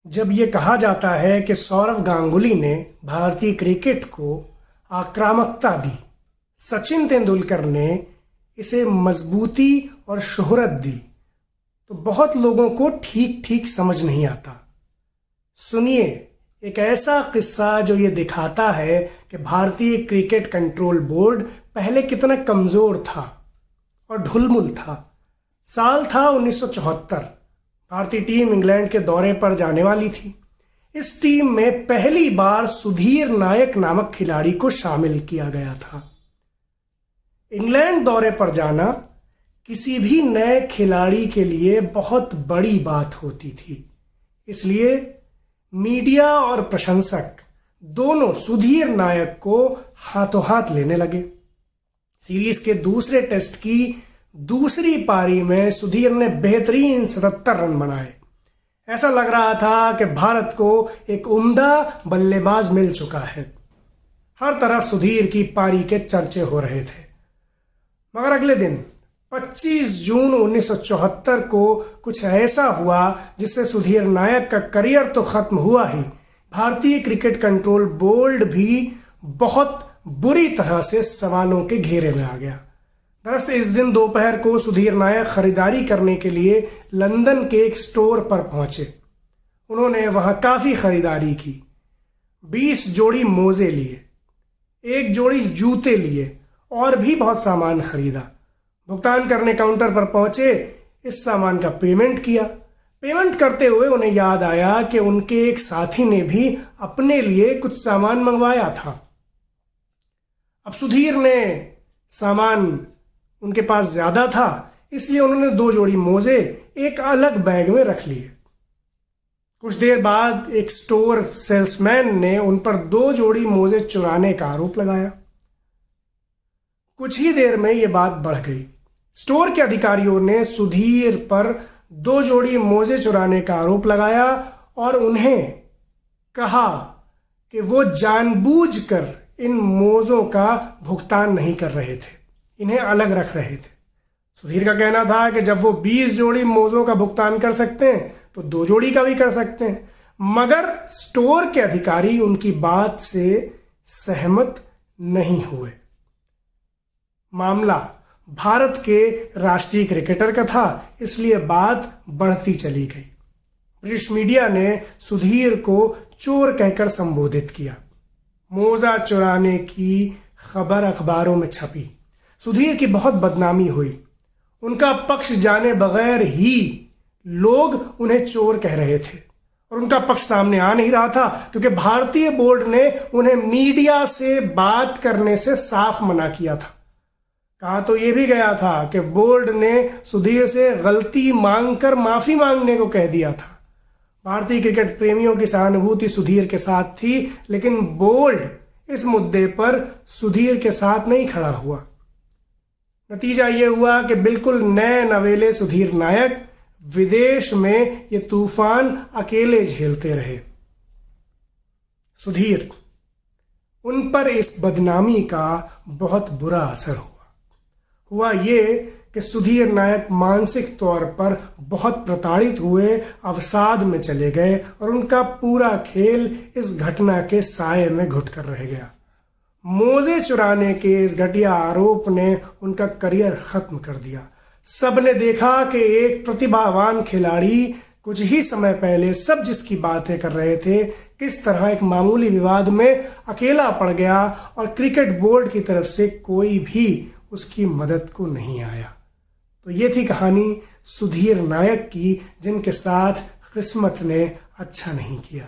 जब ये कहा जाता है कि सौरव गांगुली ने भारतीय क्रिकेट को आक्रामकता दी, सचिन तेंदुलकर ने इसे मजबूती और शोहरत दी, तो बहुत लोगों को ठीक ठीक समझ नहीं आता। सुनिए एक ऐसा किस्सा जो ये दिखाता है कि भारतीय क्रिकेट कंट्रोल बोर्ड पहले कितना कमज़ोर था और ढुलमुल था। साल था 1974। भारतीय टीम इंग्लैंड के दौरे पर जाने वाली थी। इस टीम में पहली बार सुधीर नायक नामक खिलाड़ी को शामिल किया गया था। इंग्लैंड दौरे पर जाना किसी भी नए खिलाड़ी के लिए बहुत बड़ी बात होती थी, इसलिए मीडिया और प्रशंसक दोनों सुधीर नायक को हाथों हाथ लेने लगे। सीरीज के दूसरे टेस्ट की दूसरी पारी में सुधीर ने बेहतरीन 77 रन बनाए। ऐसा लग रहा था कि भारत को एक उम्दा बल्लेबाज मिल चुका है। हर तरफ सुधीर की पारी के चर्चे हो रहे थे। मगर अगले दिन 25 जून 1974 को कुछ ऐसा हुआ जिससे सुधीर नायक का करियर तो खत्म हुआ ही, भारतीय क्रिकेट कंट्रोल बोर्ड भी बहुत बुरी तरह से सवालों के घेरे में आ गया। दरअसल इस दिन दोपहर को सुधीर नायक खरीदारी करने के लिए लंदन के एक स्टोर पर पहुंचे। उन्होंने वहां काफ़ी खरीदारी की। 20 जोड़ी मोजे लिए, 1 जोड़ी जूते लिए और भी बहुत सामान खरीदा। भुगतान करने काउंटर पर पहुंचे, इस सामान का पेमेंट किया। पेमेंट करते हुए उन्हें याद आया कि उनके एक साथी ने भी अपने लिए कुछ सामान मंगवाया था। अब सुधीर ने सामान उनके पास ज़्यादा था, इसलिए उन्होंने 2 जोड़ी मोजे एक अलग बैग में रख लिए। कुछ देर बाद एक स्टोर सेल्समैन ने उन पर 2 जोड़ी मोजे चुराने का आरोप लगाया। कुछ ही देर में ये बात बढ़ गई। स्टोर के अधिकारियों ने सुधीर पर 2 जोड़ी मोजे चुराने का आरोप लगाया और उन्हें कहा कि वो जानबूझकर इन मोजों का भुगतान नहीं कर रहे थे, इन्हें अलग रख रहे थे। सुधीर का कहना था कि जब वो 20 जोड़ी मोजों का भुगतान कर सकते हैं तो 2 जोड़ी का भी कर सकते हैं। मगर स्टोर के अधिकारी उनकी बात से सहमत नहीं हुए। मामला भारत के राष्ट्रीय क्रिकेटर का था, इसलिए बात बढ़ती चली गई। ब्रिटिश मीडिया ने सुधीर को चोर कहकर संबोधित किया। मोजा चुराने की खबर अखबारों में छपी। सुधीर की बहुत बदनामी हुई। उनका पक्ष जाने बगैर ही लोग उन्हें चोर कह रहे थे और उनका पक्ष सामने आ नहीं रहा था, क्योंकि भारतीय बोर्ड ने उन्हें मीडिया से बात करने से साफ मना किया था। कहा तो यह भी गया था कि बोर्ड ने सुधीर से गलती मांगकर माफी मांगने को कह दिया था। भारतीय क्रिकेट प्रेमियों की सहानुभूति सुधीर के साथ थी, लेकिन बोर्ड इस मुद्दे पर सुधीर के साथ नहीं खड़ा हुआ। नतीजा ये हुआ कि बिल्कुल नए नवेले सुधीर नायक विदेश में ये तूफान अकेले झेलते रहे। सुधीर, उन पर इस बदनामी का बहुत बुरा असर हुआ ये कि सुधीर नायक मानसिक तौर पर बहुत प्रताड़ित हुए, अवसाद में चले गए और उनका पूरा खेल इस घटना के साये में घुटकर रह गया। मोजे चुराने के इस घटिया आरोप ने उनका करियर खत्म कर दिया। सबने देखा कि एक प्रतिभावान खिलाड़ी कुछ ही समय पहले सब जिसकी बातें कर रहे थे, किस तरह एक मामूली विवाद में अकेला पड़ गया और क्रिकेट बोर्ड की तरफ से कोई भी उसकी मदद को नहीं आया। तो ये थी कहानी सुधीर नायक की, जिनके साथ किस्मत ने अच्छा नहीं किया।